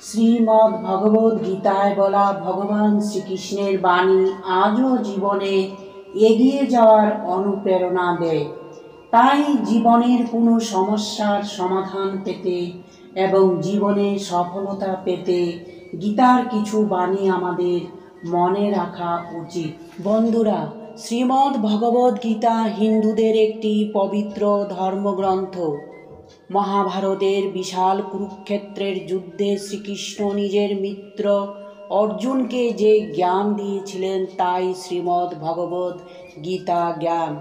শ্রীমদ্ ভগবদ গীতায় বলা ভগবান শ্রীকৃষ্ণের বাণী আজও জীবনে এগিয়ে যাওয়ার অনুপ্রেরণা দেয়। তাই জীবনের কোনো সমস্যার সমাধান পেতে এবং জীবনে সফলতা পেতে গীতার কিছু বাণী আমাদের মনে রাখা উচিত। বন্ধুরা, শ্রীমদ্ ভগবদ গীতা হিন্দুদের একটি পবিত্র ধর্মগ্রন্থ। মহাভারতের বিশাল কুরুক্ষেত্রের যুদ্ধে শ্রীকৃষ্ণ নিজের মিত্র অর্জুনকে যে জ্ঞান দিয়েছিলেন তাই শ্রীমদ্ ভগবদ গীতা জ্ঞান।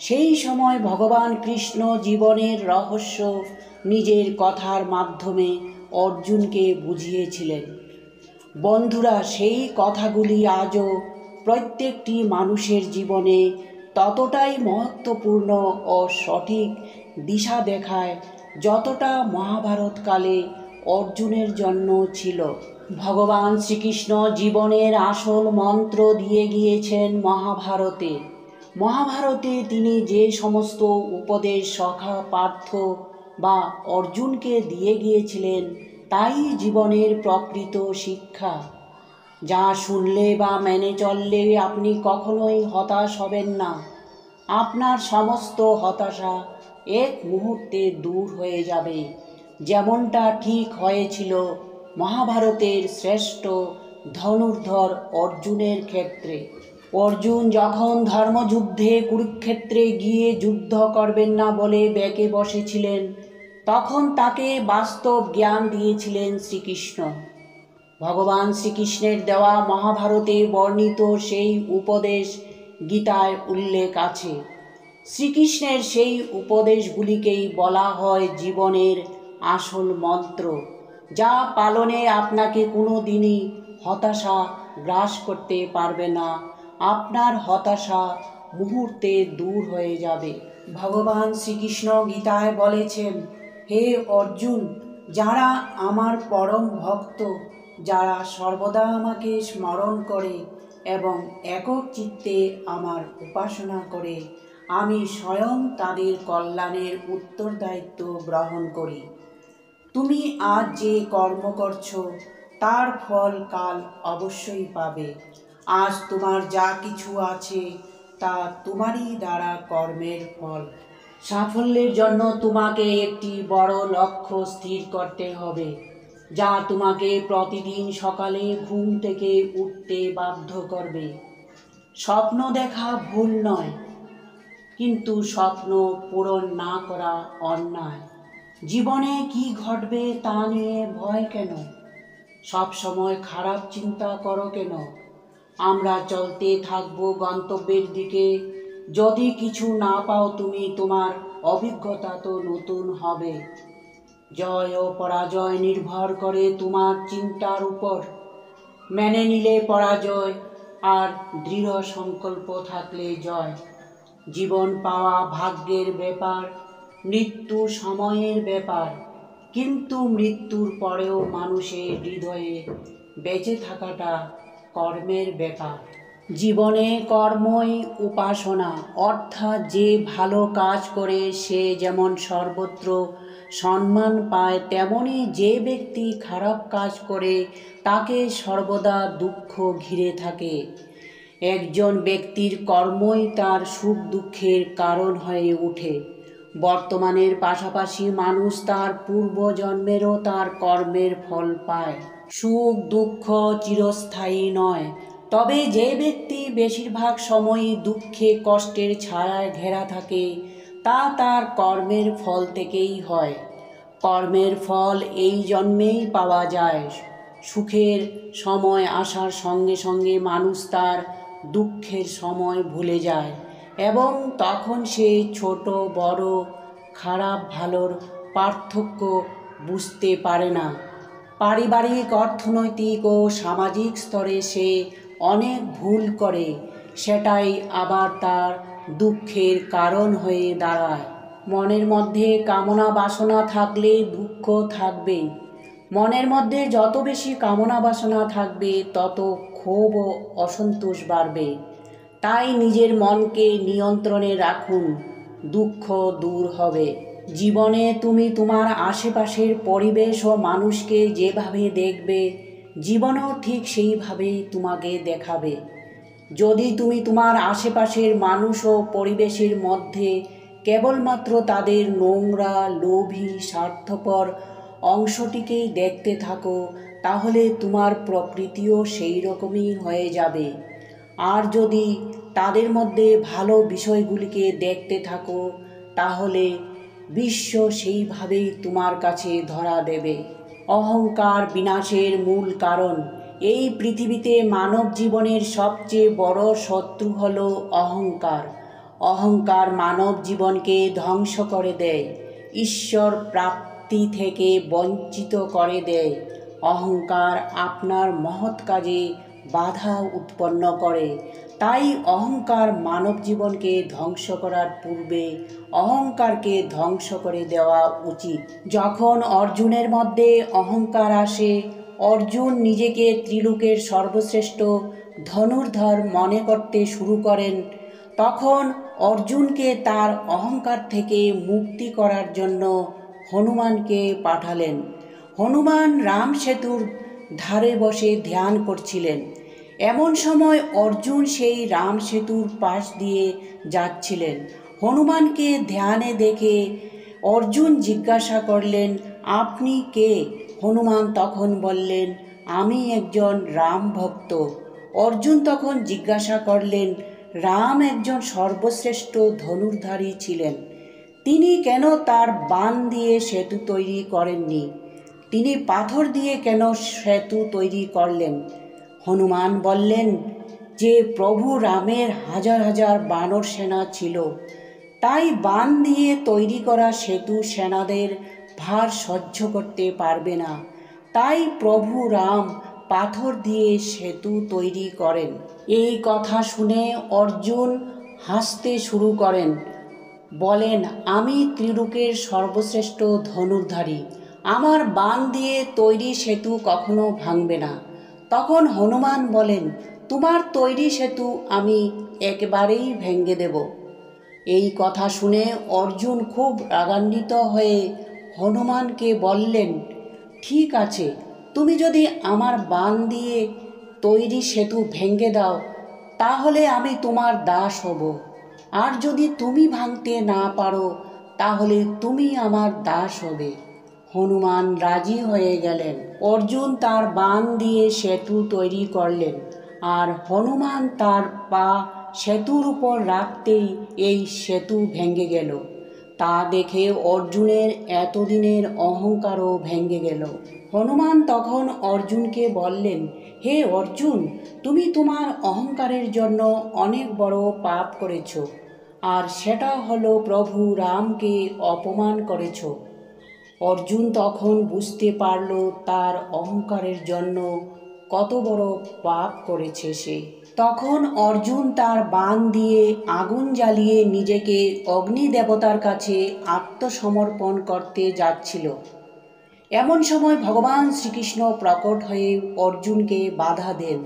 সেই সময় ভগবান কৃষ্ণ জীবনের রহস্য নিজের কথার মাধ্যমে অর্জুনকে বুঝিয়েছিলেন। বন্ধুরা, সেই কথাগুলি আজও প্রত্যেকটি মানুষের জীবনে ততটাই মহত্বপূর্ণ ও সঠিক দিশা দেখায় যতটা মহাভারতকালে অর্জুনের জন্য ছিল। ভগবান শ্রীকৃষ্ণ জীবনের আসল মন্ত্র দিয়ে গিয়েছেন মহাভারতে। মহাভারতে তিনি যে সমস্ত উপদেশ সখা পার্থ বা অর্জুনকে দিয়ে গিয়েছিলেন তাই জীবনের প্রকৃত শিক্ষা, যা শুনলে বা মেনে চললে আপনি কখনোই হতাশ হবেন না। আপনার সমস্ত হতাশা এক মুহূর্তে দূর হয়ে যাবে, যেমনটা ঠিক হয়েছিল মহাভারতের শ্রেষ্ঠ ধনুর্ধর অর্জুনের ক্ষেত্রে। অর্জুন যখন ধর্মযুদ্ধে কুরুক্ষেত্রে গিয়ে যুদ্ধ করবেন না বলে বেঁকে বসেছিলেন, তখন তাকে বাস্তব জ্ঞান দিয়েছিলেন শ্রীকৃষ্ণ। ভগবান শ্রীকৃষ্ণের দেওয়া মহাভারতে বর্ণিত সেই উপদেশ গীতায় উল্লেখ আছে। শ্রীকৃষ্ণের সেই উপদেশগুলিকেই বলা হয় জীবনের আসল মন্ত্র, যা পালনে আপনাকে কোনো দিনই হতাশা গ্রাস করতে পারবে না। আপনার হতাশা মুহূর্তে দূর হয়ে যাবে। ভগবান শ্রীকৃষ্ণ গীতায় বলেছেন, হে অর্জুন, যারা আমার পরম ভক্ত, যারা সর্বদা আমাকে স্মরণ করে এবং একক চিত্তে আমার উপাসনা করে, আমি স্বয়ং তাদের কল্যাণের উত্তরদায়িত্ব গ্রহণ করি। তুমি আজ যে কর্ম করছো তার ফল কাল অবশ্যই পাবে। আজ তোমার যা কিছু আছে তা তোমারই দ্বারা কর্মের ফল। সাফল্যের জন্য তোমাকে একটি বড় লক্ষ্য স্থির করতে হবে, যা তোমাকে প্রতিদিন সকালে ঘুম থেকে উঠতে বাধ্য করবে। স্বপ্ন দেখা ভুল নয়, কিন্তু স্বপ্ন পূরণ না করা অন্যায়। জীবনে কি ঘটবে তা নিয়ে ভয় কেন? সব সময় খারাপ চিন্তা করো কেন? আমরা চলতে থাকবো গন্তব্যের দিকে। যদি কিছু না পাও তুমি, তোমার অভিজ্ঞতা তো নতুন হবে। জয় ও পরাজয় নির্ভর করে তোমার চিন্তার উপর। মেনে নিলে পরাজয়, আর দৃঢ় সংকল্প থাকলে জয়। জীবন পাওয়া ভাগ্যের ব্যাপার, মৃত্যু সময়ের ব্যাপার, কিন্তু মৃত্যুর পরেও মানুষের হৃদয়ে বেঁচে থাকাটা কর্মের ব্যাপার। জীবনে কর্মই উপাসনা, অর্থাৎ যে ভালো কাজ করে সে যেমন সর্বত্র সম্মান পায়, তেমনি যে ব্যক্তি খারাপ কাজ করে তাকে সর্বদা দুঃখ ঘিরে থাকে। একজন ব্যক্তির কর্মই তার সুখ দুঃখের কারণ হয়ে ওঠে। বর্তমানের পাশাপাশি মানুষ তার পূর্বজন্মেরও তার কর্মের ফল পায়। সুখ দুঃখ চিরস্থায়ী নয়, তবে যে ব্যক্তি বেশিরভাগ সময়ই দুঃখে কষ্টের ছায়ায় ঘেরা থাকে তা তার কর্মের ফল থেকেই হয়। কর্মের ফল এই জন্মেই পাওয়া যায়। সুখের সময় আসার সঙ্গে সঙ্গে মানুষ তার দুঃখের সময় ভুলে যায় এবং তখন সে ছোট বড় খারাপ ভালোর পার্থক্য বুঝতে পারে না। পারিবারিক, অর্থনৈতিক ও সামাজিক স্তরে সে অনেক ভুল করে, সেটাই আবার তার দুঃখের কারণ হয়ে দাঁড়ায়। মনের মধ্যে কামনা বাসনা থাকলে দুঃখ থাকবে। মনের মধ্যে যত বেশি কামনা বাসনা থাকবে তত ক্ষোভ ও অসন্তোষ বাড়বে। তাই নিজের মনকে নিয়ন্ত্রণে রাখুন, দুঃখ দূর হবে। জীবনে তুমি তোমার আশেপাশের পরিবেশ ও মানুষকে যেভাবে দেখবে, জীবনও ঠিক সেইভাবেই তোমাকে দেখাবে। যদি তুমি তোমার আশেপাশের মানুষ ও পরিবেশের মধ্যে কেবলমাত্র তাদের নোংরা, লোভী, স্বার্থপর অংশটিকেই দেখতে থাকো, তাহলে তোমার প্রকৃতিও সেই রকমই হয়ে যাবে। আর যদি তাদের মধ্যে ভালো বিষয়গুলিকে দেখতে থাকো, তাহলে বিশ্ব সেইভাবেই তোমার কাছে ধরা দেবে। অহংকার বিনাশের মূল কারণ। এই পৃথিবীতে মানব জীবনের সবচেয়ে বড় শত্রু হল অহংকার। অহংকার মানব জীবনকে ধ্বংস করে দেয়, ঈশ্বর প্রাপ্তি থেকে বঞ্চিত করে দেয়। অহংকার আপনার মহৎ কাজে বাধা উৎপন্ন করে। তাই অহংকার মানব জীবনকে ধ্বংস করার পূর্বে অহংকারকে ধ্বংস করে দেওয়া উচিত। যখন অর্জুনের মধ্যে অহংকার আসে, অর্জুন নিজেকে ত্রিলোকের সর্বশ্রেষ্ঠ ধনুর্ধর মনে করতে শুরু করেন, তখন অর্জুনকে তার অহংকার থেকে মুক্তি করার জন্য হনুমানকে পাঠালেন। হনুমান রাম সেতুর ধারে বসে ধ্যান করছিলেন। এমন সময় অর্জুন সেই রাম সেতুর পাশ দিয়ে যাচ্ছিলেন। হনুমানকে ধ্যানে দেখে অর্জুন জিজ্ঞাসা করলেন, আপনি কে? হনুমান তখন বললেন, আমি একজন রাম ভক্ত। অর্জুন তখন জিজ্ঞাসা করলেন, রাম একজন সর্বশ্রেষ্ঠ ধনুর্ধারী ছিলেন, তিনি কেন তার বাণ দিয়ে সেতু তৈরি করেননি? তিনি পাথর দিয়ে কেন সেতু তৈরি করলেন? হনুমান বললেন যে প্রভু রামের হাজার হাজার বানর সেনা ছিল, তাই বাণ দিয়ে তৈরি করা সেতু সেনাদের ভার সহ্য করতে পারবে না, তাই প্রভু রাম পাথর দিয়ে সেতু তৈরি করেন। এই কথা শুনে অর্জুন হাসতে শুরু করেন, বলেন, আমি ত্রিলোকের সর্বশ্রেষ্ঠ ধনুর্ধারী, আমার বাণ দিয়ে তৈরি সেতু কখনো ভাঙবে না। তখন হনুমান বলেন, তোমার তৈরি সেতু আমি একবারেই ভেঙে দেব। এই কথা শুনে অর্জুন খুব রাগান্বিত হয়ে হনুমানকে বললেন, ঠিক আছে, তুমি যদি আমার বাণ দিয়ে তৈরি সেতু ভেঙে দাও, তাহলে আমি তোমার দাস হব। আর যদি তুমি ভাঙতে না পারো, তাহলে তুমি আমার দাস হবে। হনুমান রাজি হয়ে গেলেন। অর্জুন তার বাণ দিয়ে সেতু তৈরি করলেন, আর হনুমান তার পা সেতুর উপর রাখতেই এই সেতু ভেঙে গেল। তা দেখে অর্জুনের এতদিনের অহংকারও ভেঙে গেল। হনুমান তখন অর্জুনকে বললেন, হে অর্জুন, তুমি তোমার অহংকারের জন্য অনেক বড় পাপ করেছ, আর সেটা হলো প্রভু রামকে অপমান করেছ। অর্জুন তখন বুঝতে পারল তার অহংকারের জন্য কত বড় পাপ করেছে সে। তখন অর্জুন তার বাণ দিয়ে আগুন জ্বালিয়ে নিজেকে অগ্নি দেবতার কাছে আত্মসমর্পণ করতে যাচ্ছিল। এমন সময় ভগবান শ্রীকৃষ্ণ প্রকট হয়ে অর্জুনকে বাধা দেন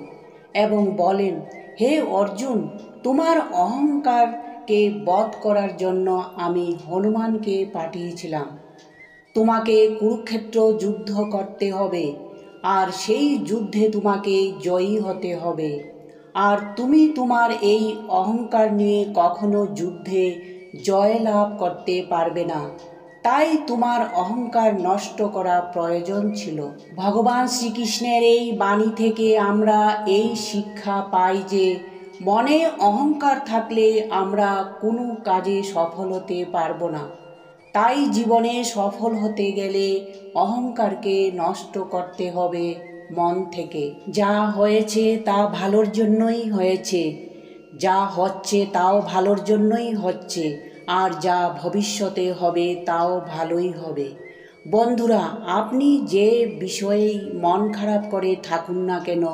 এবং বলেন, হে অর্জুন, তোমার অহংকারকে বধ করার জন্য আমি হনুমানকে পাঠিয়েছিলাম। তোমাকে কুরুক্ষেত্র যুদ্ধ করতে হবে, আর সেই যুদ্ধে তোমাকে জয়ী হতে হবে। আর তুমি তোমার এই অহংকার নিয়ে কখনো যুদ্ধে জয়লাভ করতে পারবে না, তাই তোমার অহংকার নষ্ট করা প্রয়োজন ছিল। ভগবান শ্রীকৃষ্ণের এই বাণী থেকে আমরা এই শিক্ষা পাই যে মনে অহংকার থাকলে আমরা কোনো কাজে সফল হতে পারবো না। তাই জীবনে সফল হতে গেলে অহংকারকে নষ্ট করতে হবে মন থেকে। যা হয়েছে তা ভালোর জন্যই হয়েছে, যা হচ্ছে তাও ভালোর জন্যই হচ্ছে, আর যা ভবিষ্যতে হবে তাও ভালোই হবে। বন্ধুরা, আপনি যে বিষয়েই মন খারাপ করে থাকুন না কেন,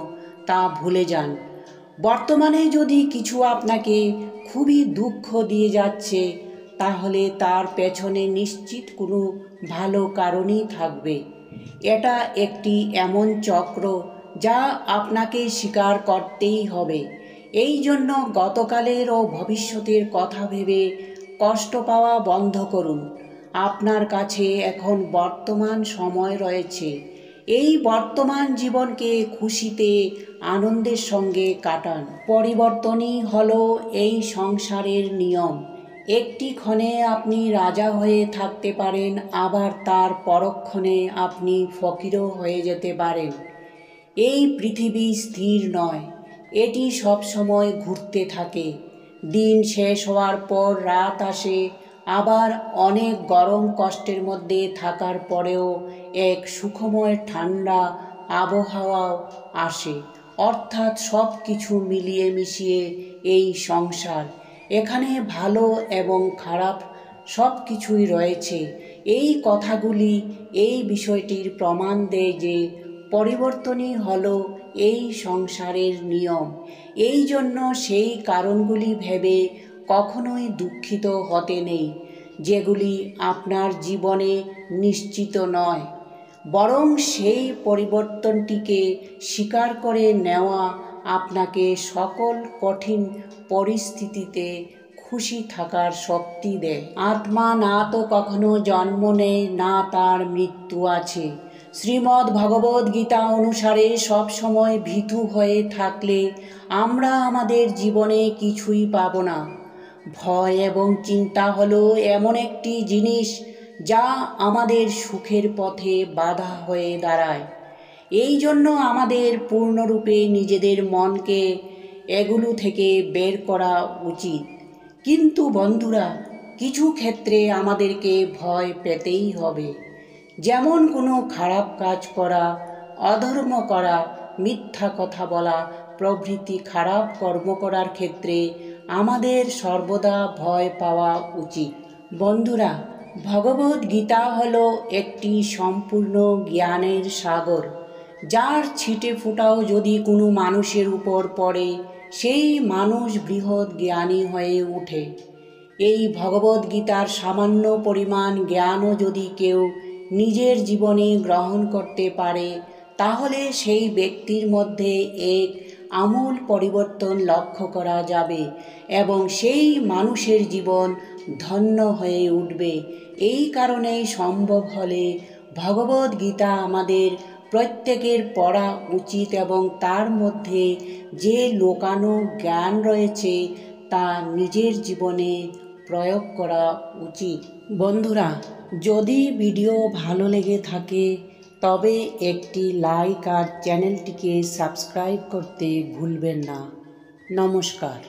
তা ভুলে যান। বর্তমানে যদি কিছু আপনাকে খুবই দুঃখ দিয়ে যাচ্ছে, তাহলে তার পেছনে নিশ্চিত কোনো ভালো কারণই থাকবে। এটা একটি এমন চক্র যা আপনাকে স্বীকার করতেই হবে। এই জন্য গতকালের ও ভবিষ্যতের কথা ভেবে কষ্ট পাওয়া বন্ধ করুন। আপনার কাছে এখন বর্তমান সময় রয়েছে। এই বর্তমান জীবনকে খুশিতে আনন্দের সঙ্গে কাটান। পরিবর্তনই হলো এই সংসারের নিয়ম। একটি ক্ষণে আপনি রাজা হয়ে থাকতে পারেন, আবার তার পরক্ষণে আপনি ফকিরও হয়ে যেতে পারেন। এই পৃথিবী স্থির নয়, এটি সবসময় ঘুরতে থাকে। দিন শেষ হওয়ার পর রাত আসে, আবার অনেক গরম কষ্টের মধ্যে থাকার পরেও এক সুখময় ঠান্ডা আবহাওয়াও আসে। অর্থাৎ সব কিছু মিলিয়ে মিশিয়ে এই সংসার, এখানে ভালো এবং খারাপ সব কিছুই রয়েছে। এই কথাগুলি এই বিষয়টির প্রমাণ দেয় যে পরিবর্তনই হলো এই সংসারের নিয়ম। এই জন্য সেই কারণগুলি ভেবে কখনোই দুঃখিত হতে নেই যেগুলি আপনার জীবনে নিশ্চিত নয়, বরং সেই পরিবর্তনটিকে স্বীকার করে নেওয়া আপনাকে সকল কঠিন পরিস্থিতিতে খুশি থাকার শক্তি দেয়। আত্মা না তো কখনো জন্ম নেয়, না তার মৃত্যু আছে। শ্রীমদ্ ভগবদ্ গীতা অনুসারে সব সময় ভীতু হয়ে থাকলে আমরা আমাদের জীবনে কিছুই পাব না। ভয় এবং চিন্তা হলো এমন একটি জিনিস যা আমাদের সুখের পথে বাধা হয়ে দাঁড়ায়। এই জন্য আমাদের পূর্ণরূপে নিজেদের মনকে এগুলো থেকে বের করা উচিত। কিন্তু বন্ধুরা, কিছু ক্ষেত্রে আমাদেরকে ভয় পেতেই হবে। যেমন কোনো খারাপ কাজ করা, অধর্ম করা, মিথ্যা কথা বলা প্রভৃতি খারাপ কর্ম করার ক্ষেত্রে আমাদের সর্বদা ভয় পাওয়া উচিত। বন্ধুরা, ভগবদ্ গীতা হলো একটি সম্পূর্ণ জ্ঞানের সাগর, যার ছিটে ফোঁটাও যদি কোনো মানুষের উপর পড়ে সেই মানুষ বৃহৎ জ্ঞানী হয়ে ওঠে। এই ভগবদ্ গীতার সামান্য পরিমাণ জ্ঞানও যদি কেউ নিজের জীবনে গ্রহণ করতে পারে, তাহলে সেই ব্যক্তির মধ্যে এক আমূল পরিবর্তন লক্ষ্য করা যাবে এবং সেই মানুষের জীবন ধন্য হয়ে উঠবে। এই কারণেই সম্ভব হলে ভগবদ্ গীতা আমাদের প্রত্যেকের পড়া উচিত এবং তার মধ্যে যে লুকানো জ্ঞান রয়েছে তা নিজের জীবনে প্রয়োগ করা উচিত। বন্ধুরা, যদি ভিডিও ভালো লেগে থাকে তবে একটি লাইক আর চ্যানেলটিকে সাবস্ক্রাইব করতে ভুলবেন না। নমস্কার।